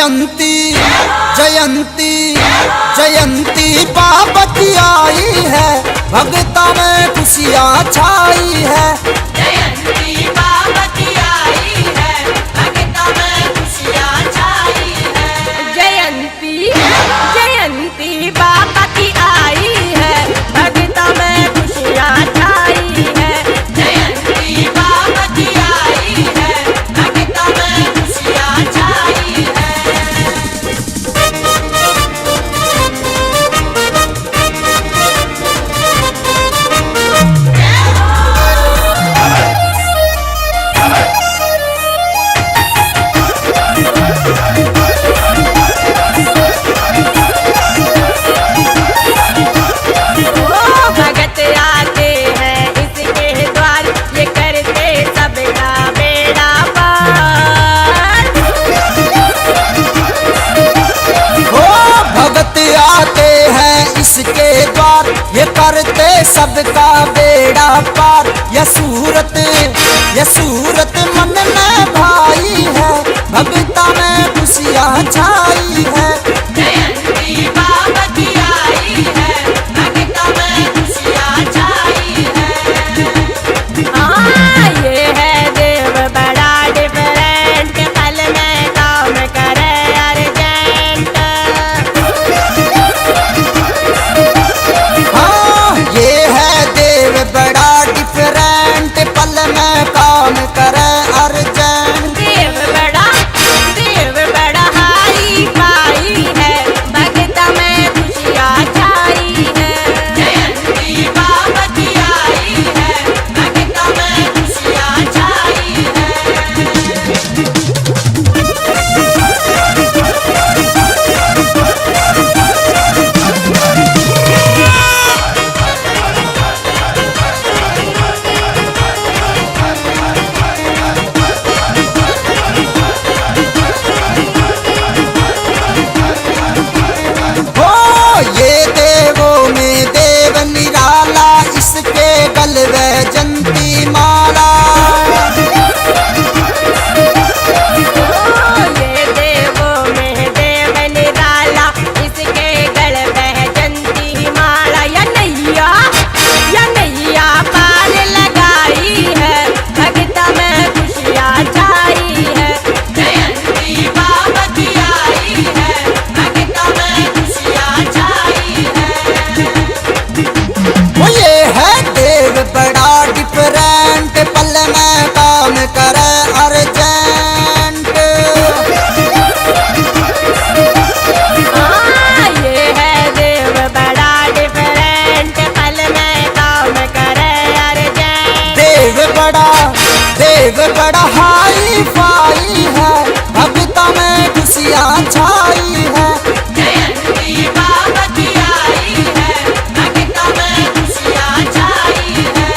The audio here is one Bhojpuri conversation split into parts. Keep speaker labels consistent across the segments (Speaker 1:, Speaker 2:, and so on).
Speaker 1: जयंती जयंती जयंती बाबा की आई है, भगता में खुशियाँ छाई है।
Speaker 2: जयंती बाबा की आई है, भगता में खुशियाँ छाई है। जयंती जयंती बाबा की आई है, भगता में खुशियाँ छाई है। जयंती बाबा की आई है, भगता में खुशियाँ छाई है। भगत आते हैं इसके द्वार, ये करते सबका बेड़ा पार।
Speaker 1: हो भगत आते हैं इसके द्वार, ये करते सबका बेड़ा पार। यह सूरत मन में भाई है, भगता में खुशियाँ छाई है।
Speaker 2: जयंती बाबा की आई है, भगता में खुशियाँ छाई है। हाँ, ये है देव बड़ा डिफरेंट, पल में काम करे अर्जेंट।
Speaker 1: हाँ ये है देव बड़ा डिफरेंट, पल में काम करे अर्जेंट।
Speaker 2: देव बड़ा हाई फाई है, भगता में खुशियाँ छाई है। जयंती बाबा की आई है, भगता में खुशियाँ छाई है।
Speaker 1: हो ये देवों में देव निराला, इसके गल वैजंती माला।
Speaker 2: ये देवों में देव निराला, इसके गल वैजंती माला। या नैया पार लगाई है, भगता में खुशियाँ छाई है। जयंती बाबा की आई है, भगता में खुशियाँ छाई है।
Speaker 1: वो ये है देव बड़ा डिफरेंट, पल में काम करे अर्जेंट।
Speaker 2: हाँ, ये है देव बड़ा डिफरेंट, पल में काम करे अर्जेंट।
Speaker 1: देव बड़ा हाई फाई है, भगता में खुशियाँ छाई है।
Speaker 2: जयंती बाबा की आई है, भगता में खुशियाँ छाई है।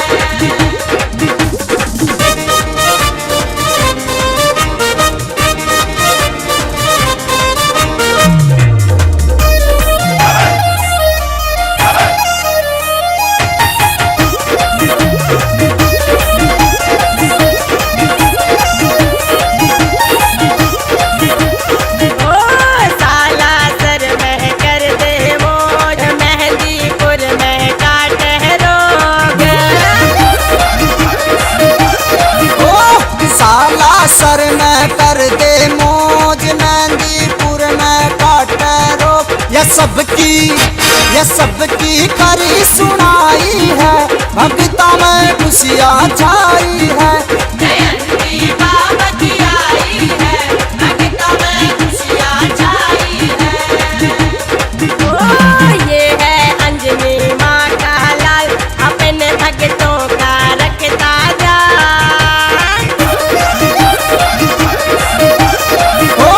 Speaker 2: ओ साला सर में कर दे मोज, मेहंदीपुर में काटे रोग।
Speaker 1: ओ साला सर में कर दे मौज, मेहंदीपुर में काटे रोक। यह सबकी करी सुनाई है, भगता में खुशियाँ छाई है।
Speaker 2: जयंती बाबा की आई है, भगता में खुशियाँ छाई है। ओ ये है अंजनी माँ का लाल, अपने भगतों का रखता ध्यान।
Speaker 1: ओ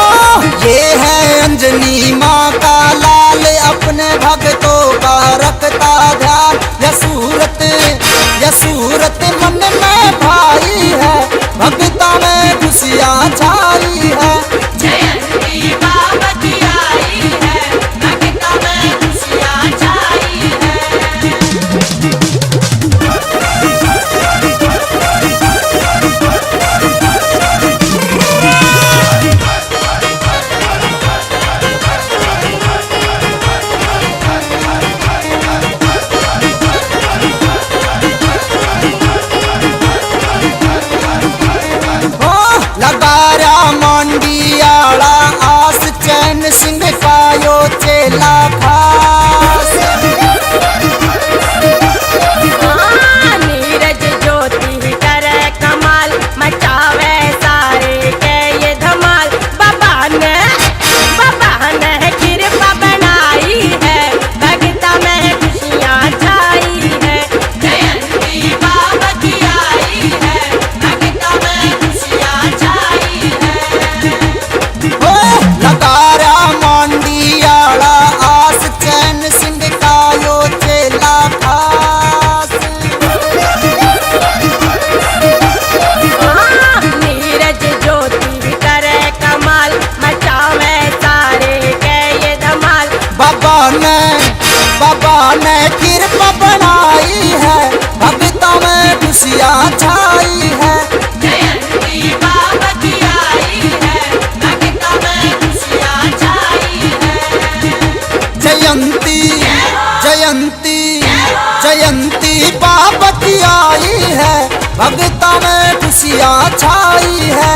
Speaker 1: ये है अंजनी माँ का लाल, अपने भक्तों का रखता ध्यान। यह सूरत मन में भाई बाबा ने कृपा बनाई है, भक्तों में खुशियाँ छाई है।
Speaker 2: जयंती बाबा की आई है, भक्तों में खुशियाँ छाई है।
Speaker 1: जयंती जयंती जयंती बाबा की आई है, भक्तों में खुशियाँ छाई है।